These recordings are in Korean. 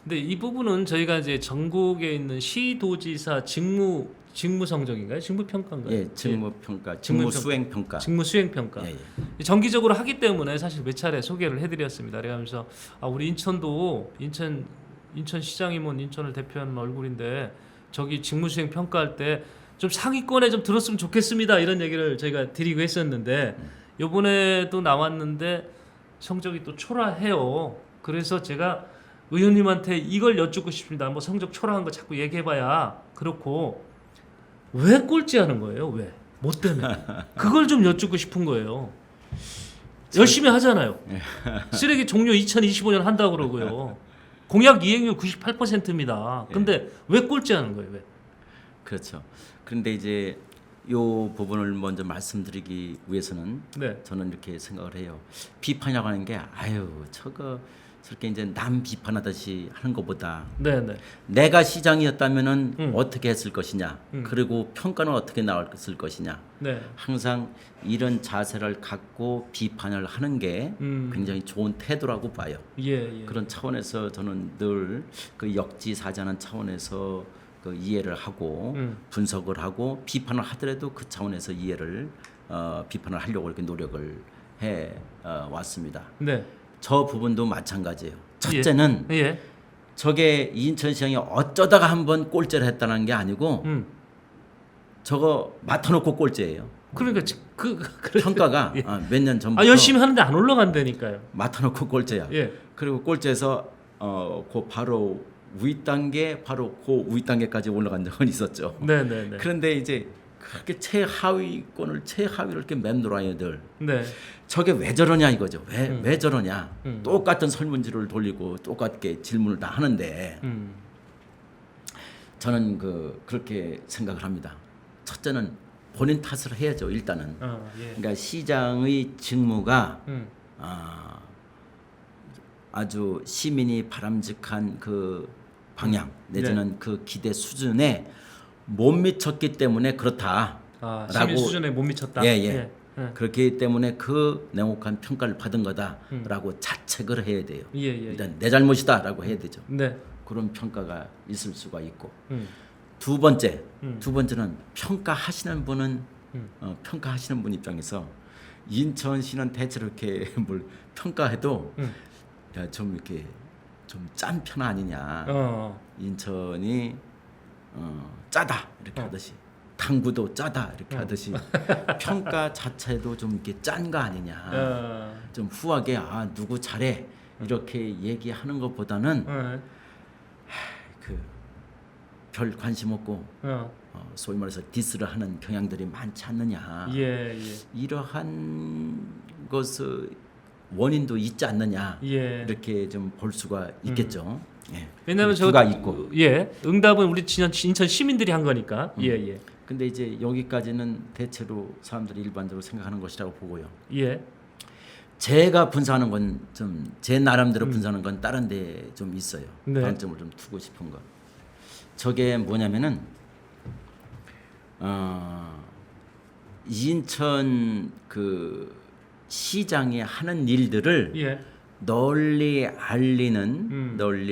근데 이 부분은 저희가 이제 전국에 있는 시도지사 직무 성적인가요? 직무 평가인가요? 예, 직무 평가, 직무 직무 수행 평가. 직무 수행 평가. 예, 예. 정기적으로 하기 때문에 사실 몇 차례 소개를 해드렸습니다. 그러면서 우리 인천도 인천시장이면 인천을 대표하는 얼굴인데 저기 직무 수행 평가할 때 좀 상위권에 좀 들었으면 좋겠습니다. 이런 얘기를 저희가 드리고 했었는데 이번에도 나왔는데 성적이 또 초라해요. 그래서 제가 의원님한테 이걸 여쭙고 싶습니다. 뭐 성적 초라한 거 자꾸 얘기해봐야 그렇고 왜 꼴찌하는 거예요? 왜? 뭐 때문에? 그걸 좀 여쭙고 싶은 거예요. 열심히 하잖아요. 쓰레기 종료 2025년 한다고 그러고요. 공약 이행률 98%입니다. 근데 왜 꼴찌하는 거예요? 왜? 그렇죠. 그런데 이제 요 부분을 먼저 말씀드리기 위해서는 네. 저는 이렇게 생각을 해요. 비판이라고 하는 게 저렇게 이제 남 비판하듯이 하는 것보다 네, 네. 내가 시장이었다면은 어떻게 했을 것이냐, 음. 그리고 평가는 어떻게 나왔을 것이냐. 네. 항상 이런 자세를 갖고 비판을 하는 게 굉장히 좋은 태도라고 봐요. 예, 예. 그런 차원에서 저는 늘 그 역지사지하는 차원에서 그 이해를 하고 분석을 하고 비판을 하더라도 그 차원에서 비판을 하려고 이렇게 노력을 해 왔습니다. 네. 저 부분도 마찬가지예요. 첫째는 예. 저게 인천시장이 어쩌다가 한번 꼴찌를 했다는 게 아니고 저거 맡아놓고 꼴찌예요. 그러니까 평가가 예. 몇 년 전부터 열심히 하는데 안 올라간다니까요. 맡아놓고 꼴찌야. 예. 그리고 꼴찌에서 그 바로 위 단계까지 올라간 적은 있었죠. 네, 네, 네. 그런데 이제 그렇게 최하위를 이렇게 맴돌아요 늘. 네. 저게 왜 저러냐 이거죠. 왜 저러냐. 음. 똑같은 설문지를 돌리고 똑같게 질문을 다 하는데 저는 그렇게 생각을 합니다. 첫째는 본인 탓을 해야죠. 일단은. 예. 그러니까 시장의 직무가 아주 시민이 바람직한 그 방향 내지는 그 기대 수준에 못 미쳤기 때문에 그렇다라고 시민 수준에 못 미쳤다. 예. 그렇기 때문에 그 냉혹한 평가를 받은 거다라고 자책을 해야 돼요. 예. 일단 내 잘못이다라고 해야 되죠. 네. 그런 평가가 있을 수가 있고 두 번째는 평가하시는 분 입장에서 인천시는 대체로 이렇게 뭘 평가해도 좀 이렇게 좀 짠 편 아니냐. 인천이 짜다 이렇게 하듯이 당구도 짜다 이렇게 하듯이 평가 자체도 좀 이렇게 짠 거 아니냐. 좀 후하게 누구 잘해 이렇게 얘기하는 것보다는 별 관심 없고 소위 말해서 디스를 하는 경향들이 많지 않느냐. 예. 이러한 것의 원인도 있지 않느냐. 예. 이렇게 좀 볼 수가 있겠죠. 예. 왜냐하면 두가 있고. 응답은 우리 인천 시민들이 한 거니까. 예. 근데 이제 여기까지는 대체로 사람들이 일반적으로 생각하는 것이라고 보고요. 예. 제가 분석하는 건 좀 제 나름대로 분석하는 건 다른 데 좀 있어요. 네. 방점을 좀 두고 싶은 거. 저게 뭐냐면은 인천 그 시장이 하는 일들을 예. 널리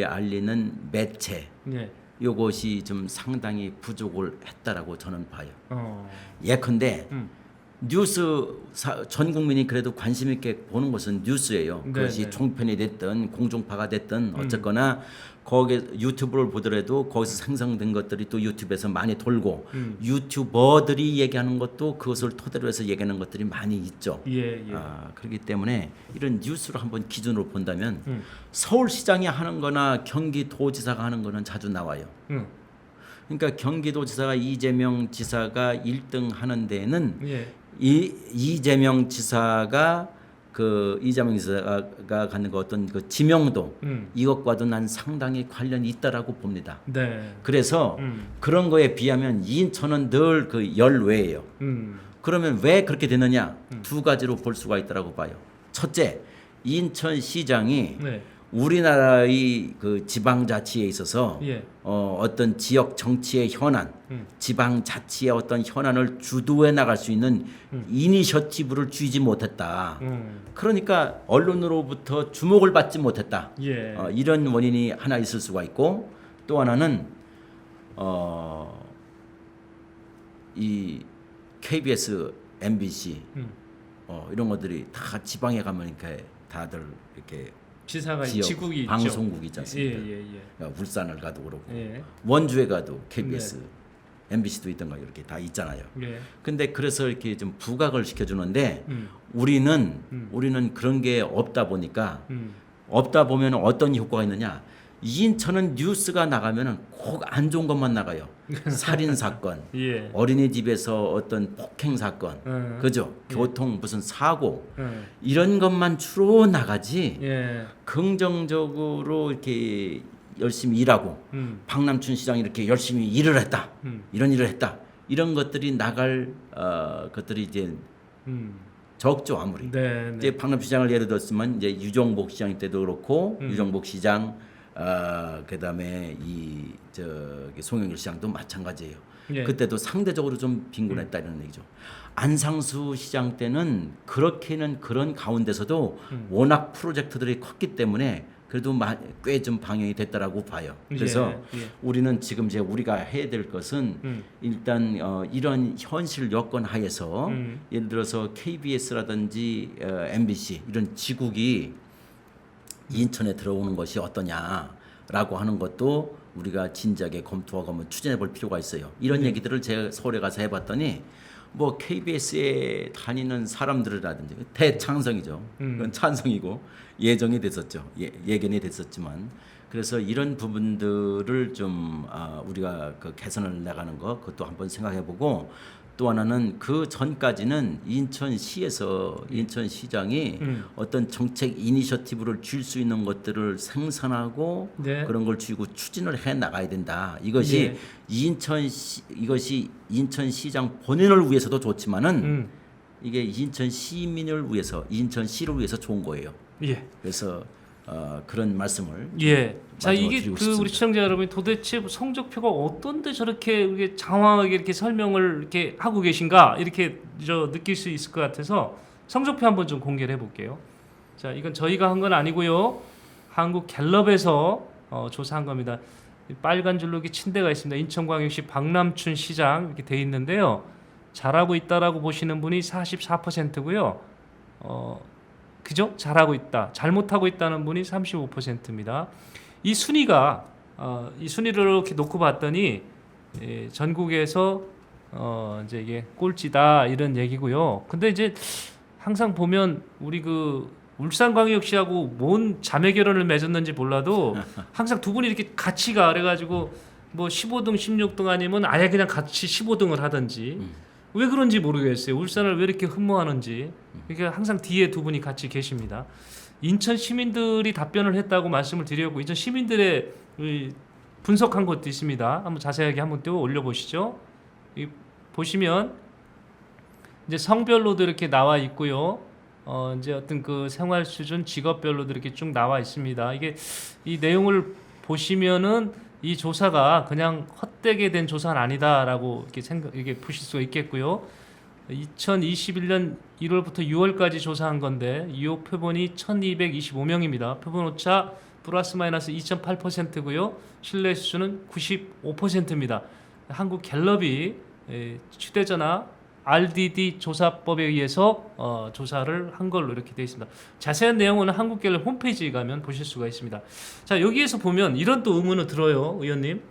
알리는 매체 예. 요것이 좀 상당히 부족을 했다라고 저는 봐요. 어. 예컨대 전 국민이 그래도 관심 있게 보는 것은 뉴스예요. 네, 그것이 네. 종편이 됐든 공중파가 됐든 어쨌거나 거기 유튜브를 보더라도 거기서 생성된 것들이 또 유튜브에서 많이 돌고 유튜버들이 얘기하는 것도 그것을 토대로 해서 얘기하는 것들이 많이 있죠. 예. 그렇기 때문에 이런 뉴스를 한번 기준으로 본다면 서울시장이 하는 거나 경기도지사가 하는 거는 자주 나와요. 그러니까 경기도지사가 이재명 지사가 1등 하는 데에는 예. 이재명 지사가 갖는 그 어떤 그 지명도 이것과도 난 상당히 관련이 있다라고 봅니다. 네. 그래서 그런 거에 비하면 인천은 늘 그 열외예요. 그러면 왜 그렇게 되느냐? 두 가지로 볼 수가 있다라고 봐요. 첫째, 인천시장이 네. 우리나라의 그 지방자치에 있어서 예. 어떤 지역 정치의 현안, 지방자치의 어떤 현안을 주도해 나갈 수 있는 이니셔티브를 쥐지 못했다. 그러니까 언론으로부터 주목을 받지 못했다. 예. 이런 원인이 하나 있을 수가 있고 또 하나는 이 KBS, MBC 이런 것들이 다 지방에 가면 이렇게 다들 이렇게 지사가 지역 지국이 있죠. 방송국이지 않습니까? 예. 그러니까 울산을 가도 그렇고 예. 원주에 가도 KBS, MBC도 있던가 이렇게 다 있잖아요. 예. 근데 그래서 이렇게 좀 부각을 시켜주는데 우리는 그런 게 없다 보니까 없다 보면 어떤 효과가 있느냐? 인천은 뉴스가 나가면은 꼭 안 좋은 것만 나가요. 살인 사건, 예. 어린이집에서 어떤 폭행 사건, 그죠? 교통 무슨 사고 이런 것만 주로 나가지. 예. 긍정적으로 이렇게 열심히 일하고 박남춘 시장이 이렇게 열심히 일을 했다. 이런 일을 했다. 이런 것들이 나갈 것들이 이제 적죠 아무리. 네. 이제 박남춘 시장을 예를 들었으면 이제 유정복 시장 때도 그렇고 유정복 시장 그다음에 이 저기 송영길 시장도 마찬가지예요. 예. 그때도 상대적으로 좀 빈곤했다 이런 얘기죠. 안상수 시장 때는 그렇게는 그런 가운데서도 워낙 프로젝트들이 컸기 때문에 그래도 꽤 좀 방영이 됐다라고 봐요. 그래서 예. 우리는 지금 이제 우리가 해야 될 것은 일단 이런 현실 여건 하에서 예를 들어서 KBS라든지 MBC 이런 지국이 인천에 들어오는 것이 어떠냐라고 하는 것도 우리가 진지하게 검토하고 한번 추진해 볼 필요가 있어요. 이런 얘기들을 제가 서울에 가서 해봤더니 뭐 KBS에 다니는 사람들이라든지 대찬성이죠. 그건 찬성이고 예정이 됐었죠. 예견이 됐었지만 그래서 이런 부분들을 좀 우리가 그 개선을 나가는 거 그것도 한번 생각해보고 또 하나는 그 전까지는 인천시에서 인천시장이 어떤 정책 이니셔티브를 줄 수 있는 것들을 생산하고 네. 그런 걸 쥐고 추진을 해 나가야 된다. 이것이 이것이 인천시장 본인을 위해서도 좋지만은 이게 인천 시민을 위해서 인천시를 위해서 좋은 거예요. 예. 그래서 그런 말씀을 예. 자, 마지막으로 이게 드리고 그 싶습니다. 우리 시청자 여러분이 도대체 성적표가 어떤데 저렇게 이렇게 장황하게 이렇게 설명을 이렇게 하고 계신가 이렇게 느낄 수 있을 것 같아서 성적표 한번 좀 공개를 해볼게요. 자, 이건 저희가 한 건 아니고요. 한국 갤럽에서 조사한 겁니다. 빨간 줄로 이렇게 침대가 있습니다. 인천광역시 박남춘 시장 이렇게 돼 있는데요. 잘하고 있다라고 보시는 분이 44%고요. 그죠? 잘하고 있다. 잘못하고 있다는 분이 35%입니다. 이 순위가 이 순위를 이렇게 놓고 봤더니 전국에서 이제 이게 꼴찌다 이런 얘기고요. 근데 이제 항상 보면 우리 그 울산광역시하고 뭔 자매 결혼을 맺었는지 몰라도 항상 두 분이 이렇게 같이 가 그래가지고 뭐 15등, 16등 아니면 아예 그냥 같이 15등을 하든지 왜 그런지 모르겠어요. 울산을 왜 이렇게 흠모하는지. 그러니까 항상 뒤에 두 분이 같이 계십니다. 인천 시민들이 답변을 했다고 말씀을 드렸고 인천 시민들의 분석한 것도 있습니다. 한번 자세하게 한번 또 올려보시죠. 보시면 이제 성별로도 이렇게 나와 있고요. 이제 어떤 그 생활 수준, 직업별로도 이렇게 쭉 나와 있습니다. 이게 이 내용을 보시면은 이 조사가 그냥 헛되게 된 조사는 아니다라고 이렇게 보실 수 있겠고요. 2021년 1월부터 6월까지 조사한 건데 유효 표본이 1,225명입니다. 표본 오차 플러스 마이너스 2.8%고요. 신뢰 수준은 95%입니다. 한국 갤럽이 휴대전화 RDD 조사법에 의해서 조사를 한 걸로 이렇게 되어 있습니다. 자세한 내용은 한국갤럽 홈페이지에 가면 보실 수가 있습니다. 자, 여기에서 보면 이런 또 의문을 들어요, 의원님.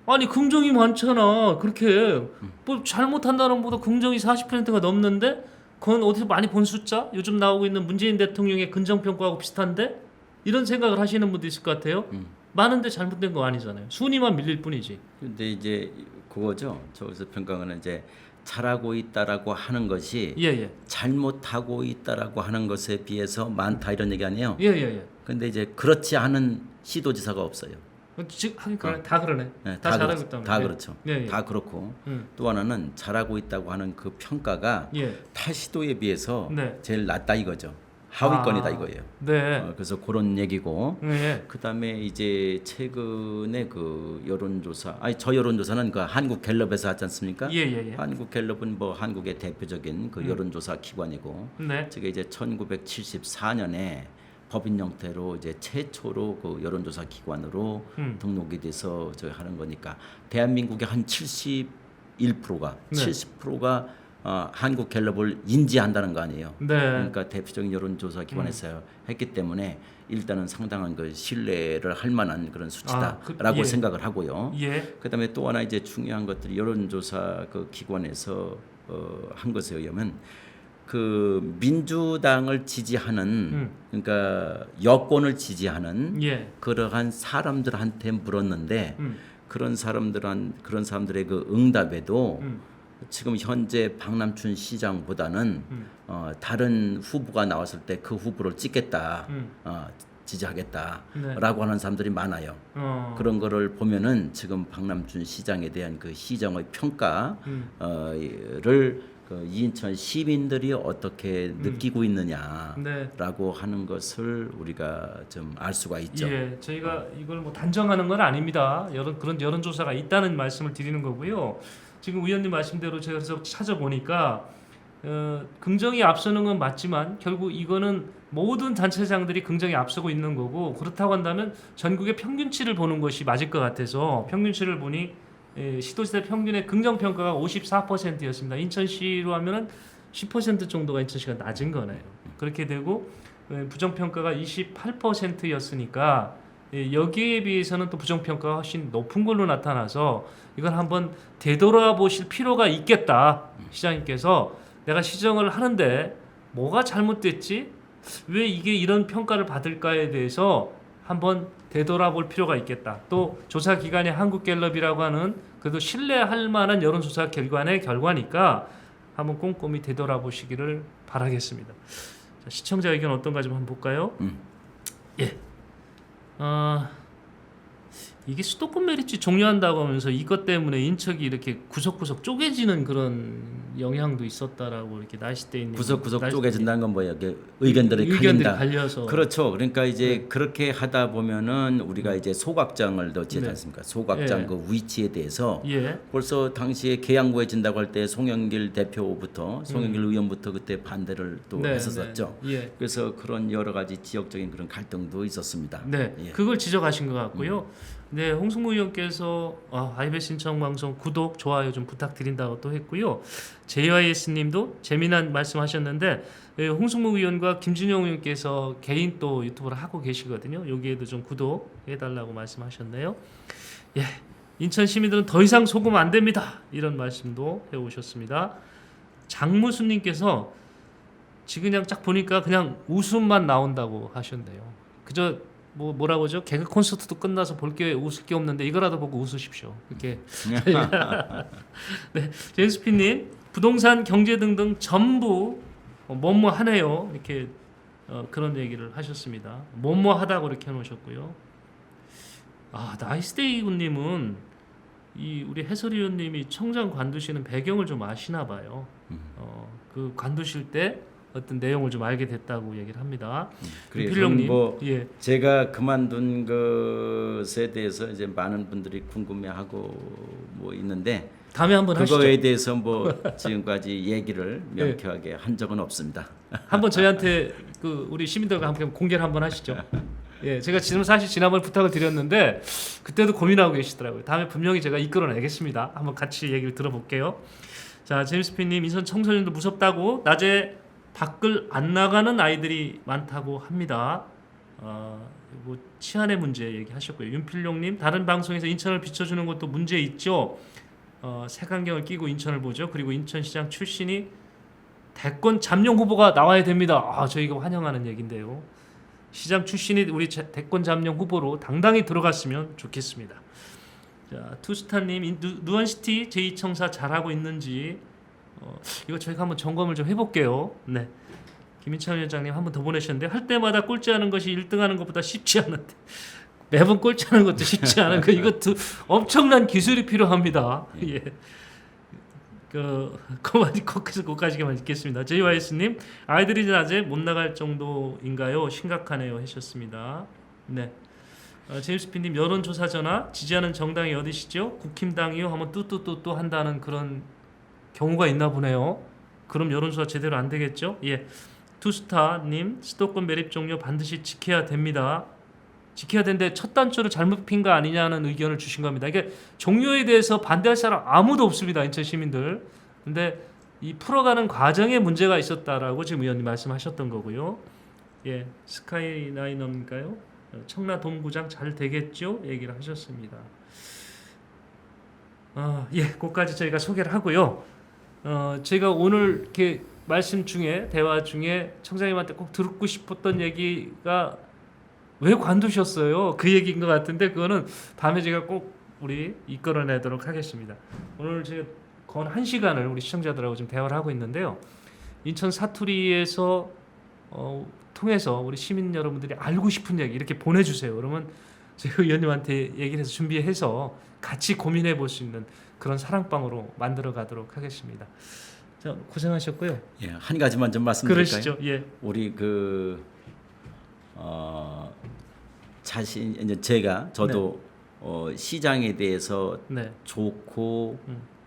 아니 긍정이 많잖아. 그렇게 뭐 잘못한다는 것보다 긍정이 40%가 넘는데 그건 어디서 많이 본 숫자? 요즘 나오고 있는 문재인 대통령의 긍정평가하고 비슷한데? 이런 생각을 하시는 분도 있을 것 같아요. 많은데 잘못된 거 아니잖아요. 순위만 밀릴 뿐이지. 근데 이제 그거죠. 저기서 평가는 이제 잘하고 있다라고 하는 것이 예. 잘못하고 있다라고 하는 것에 비해서 많다 이런 얘기 아니에요. 예. 근데 이제 그렇지 않은 시도지사가 없어요. 하긴 그러네. 다 그러네. 네, 다 잘하고 있다면. 다 그렇죠. 예. 다 그렇고 또 하나는 잘하고 있다고 하는 그 평가가 예. 타 시도에 비해서 네. 제일 낮다 이거죠. 하위권이다 이거예요. 네. 그래서 그런 얘기고. 네. 그다음에 이제 최근에 그 여론조사, 저 여론조사는 그 한국 갤럽에서 하지 않습니까? 예. 한국 갤럽은 뭐 한국의 대표적인 그 여론조사 기관이고, 네. 제가 이제 1974년에 법인 형태로 이제 최초로 그 여론조사 기관으로 등록이 돼서 저 하는 거니까 대한민국의 한 71%가 네. 70%가 한국 갤럽을 인지한다는 거 아니에요. 네. 그러니까 대표적인 여론조사 기관에서 했기 때문에 일단은 상당한 그 신뢰를 할 만한 그런 수치다라고 예. 생각을 하고요. 예. 그다음에 또 하나 이제 중요한 것들이 여론조사 그 기관에서 한 것에 의하면 그 민주당을 지지하는 그러니까 여권을 지지하는 예. 그러한 사람들한테 물었는데 그런 사람들의 그 응답에도 지금 현재 박남춘 시장보다는 다른 후보가 나왔을 때 그 후보를 찍겠다, 지지하겠다라고 하는 사람들이 많아요. 그런 거를 보면은 지금 박남춘 시장에 대한 그 시정의 평가를 그 인천 시민들이 어떻게 느끼고 있느냐라고 네. 하는 것을 우리가 좀 알 수가 있죠. 예, 저희가 이걸 뭐 단정하는 건 아닙니다. 그런 여론조사가 있다는 말씀을 드리는 거고요. 지금 의원님 말씀대로 제가 그래서 찾아보니까 긍정이 앞서는 건 맞지만 결국 이거는 모든 단체장들이 긍정이 앞서고 있는 거고, 그렇다고 한다면 전국의 평균치를 보는 것이 맞을 것 같아서 평균치를 보니 시도지사 평균의 긍정평가가 54%였습니다. 인천시로 하면은 10% 정도가 인천시가 낮은 거네요. 그렇게 되고 부정평가가 28%였으니까 여기에 비해서는 또 부정평가가 훨씬 높은 걸로 나타나서 이걸 한번 되돌아보실 필요가 있겠다. 시장님께서 내가 시정을 하는데 뭐가 잘못됐지? 왜 이게 이런 평가를 받을까에 대해서 한번 되돌아볼 필요가 있겠다. 또 조사 기관이 한국갤럽이라고 하는 그래도 신뢰할 만한 여론조사 결과니까 한번 꼼꼼히 되돌아보시기를 바라겠습니다. 자, 시청자 의견 어떤가 좀 한번 볼까요? 예. 이게 수도권 메리츠 종료한다고 하면서 이것 때문에 인척이 이렇게 구석구석 쪼개지는 그런 영향도 있었다라고 이렇게 나시대님 구석구석 쪼개진다는 건 뭐예요? 의견들이 갈려서. 그렇죠. 그러니까 이제 그렇게 하다 보면은 우리가 이제 소각장을 넣지 않습니까? 소각장 그 위치에 대해서 벌써 당시에 계양구해진다고 할 때 송영길 의원부터 그때 반대를 또 했었었죠. 그래서 그런 여러 가지 지역적인 그런 갈등도 있었습니다. 네, 그걸 지적하신 것 같고요. 네, 홍승무 의원께서 IBS 신청 방송 구독, 좋아요 좀 부탁드린다고 또 했고요. JYS님도 재미난 말씀하셨는데 홍승무 의원과 김준영 의원께서 개인 또 유튜브를 하고 계시거든요. 여기에도 좀 구독해달라고 말씀하셨네요. 예, 인천 시민들은 더 이상 속으면 안 됩니다. 이런 말씀도 해오셨습니다. 장무수님께서 지금 그냥 딱 보니까 그냥 웃음만 나온다고 하셨네요. 그저 뭐라고 하죠? 개그 콘서트도 끝나서 볼 게 웃을 게 없는데 이거라도 보고 웃으십시오. 이렇게. 네, 제이스피님 부동산 경제 등등 전부 뭐뭐하네요. 이렇게 그런 얘기를 하셨습니다. 뭐뭐하다고 이렇게 해놓으셨고요. 나이스데이군님은 이 우리 해설위원님이 청장 관두시는 배경을 좀 아시나 봐요. 그 관두실 때 어떤 내용을 좀 알게 됐다고 얘기를 합니다. 그래서 뭐 제가 그만둔 것에 대해서 이제 많은 분들이 궁금해하고 뭐 있는데 다음에 한번 하시죠. 그거에 대해서 뭐 지금까지 얘기를 명쾌하게 한 적은 없습니다. 한번 저희한테 그 우리 시민들과 함께 공개를 한번 하시죠. 예, 제가 사실 지난번에 부탁을 드렸는데 그때도 고민하고 계시더라고요. 다음에 분명히 제가 이끌어내겠습니다. 한번 같이 얘기를 들어볼게요. 자, 제임스피님 인천 청소년도 무섭다고 낮에 밖을 안 나가는 아이들이 많다고 합니다. 뭐 치안의 문제 얘기하셨고요. 윤필룡님 다른 방송에서 인천을 비춰주는 것도 문제 있죠. 색안경을 끼고 인천을 보죠. 그리고 인천시장 출신이 대권 잠룡 후보가 나와야 됩니다. 저희가 환영하는 얘긴데요. 시장 출신이 우리 대권 잠룡 후보로 당당히 들어갔으면 좋겠습니다. 자, 투스타님 누원시티 제2청사 잘하고 있는지 이거 저희가 한번 점검을 좀 해볼게요. 네, 김인찬 위원장님 한 번 더 보내셨는데 할 때마다 꼴찌하는 것이 1등하는 것보다 쉽지 않은데 매번 꼴찌하는 것도 쉽지 않은 거 이것도 엄청난 기술이 필요합니다. 예. 거기까지만 읽겠습니다. JYS님, 아이들이 낮에 못 나갈 정도인가요? 심각하네요 하셨습니다. 네. 제임스피님, 여론조사 전화 지지하는 정당이 어디시죠? 국힘당이요 하면 뚜뚜뚜뚜 한다는 그런 경우가 있나 보네요. 그럼 여론조사 제대로 안 되겠죠? 예. 투스타님, 수도권 매립 종료 반드시 지켜야 됩니다. 지켜야 되는데 첫 단추를 잘못 핀 거 아니냐는 의견을 주신 겁니다. 이게 종료에 대해서 반대할 사람 아무도 없습니다. 인천 시민들. 근데 이 풀어가는 과정에 문제가 있었다라고 지금 의원님 말씀하셨던 거고요. 예, 스카이라이너인가요? 청라 동구장 잘 되겠죠? 얘기를 하셨습니다. 예, 그까지 저희가 소개를 하고요. 제가 오늘 이렇게 말씀 중에 대화 중에 청장님한테 꼭 듣고 싶었던 얘기가 왜 관두셨어요? 그 얘기인 것 같은데 그거는 다음에 제가 꼭 우리 이끌어내도록 하겠습니다. 오늘 제가 거의 1시간을 우리 시청자들하고 지금 대화를 하고 있는데요. 인천 사투리에서 통해서 우리 시민 여러분들이 알고 싶은 얘기 이렇게 보내주세요. 그러면 제가 의원님한테 얘기를 해서 준비해서 같이 고민해 볼 수 있는 그런 사랑방으로 만들어 가도록 하겠습니다. 자, 고생하셨고요. 예, 한 가지만 좀 말씀드릴까요? 그러시죠. 예. 우리 자신 이제 저도 시장에 대해서 네. 좋고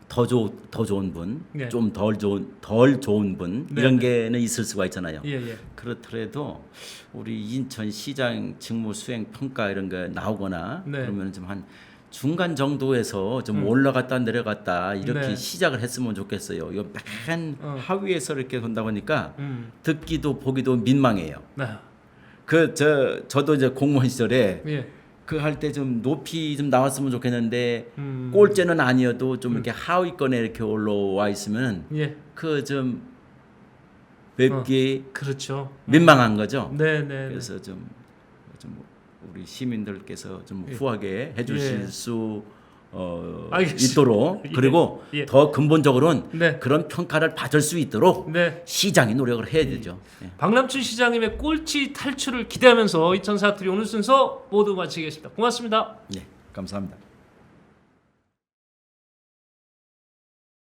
더 좋은 분, 네. 좀 덜 좋은 분 네, 이런 네. 게는 있을 수가 있잖아요. 예, 예. 그렇더라도 우리 인천시장 직무 수행 평가 이런 거 나오거나 네. 그러면 좀 한 중간 정도에서 좀 올라갔다 내려갔다 이렇게 네. 시작을 했으면 좋겠어요. 이거 맨 하위에서 이렇게 본다 보니까 듣기도 보기도 민망해요. 네. 저도 이제 공무원 시절에 예. 그 할 때 좀 높이 좀 나왔으면 좋겠는데 꼴째는 아니어도 좀 이렇게 하위권에 이렇게 올라와 있으면 예. 그 좀 뵙기 그렇죠. 민망한 거죠. 네, 네. 그래서 좀 우리 시민들께서 좀 예. 후하게 해주실 예. 수 알겠습니다. 있도록 예. 그리고 예. 더 근본적으로는 네. 그런 평가를 받을 수 있도록 네. 시장이 노력을 해야 되죠. 예. 박남춘 시장님의 꼴찌 탈출을 기대하면서 2004 사투리 오늘 순서 모두 마치겠습니다. 고맙습니다. 네, 감사합니다.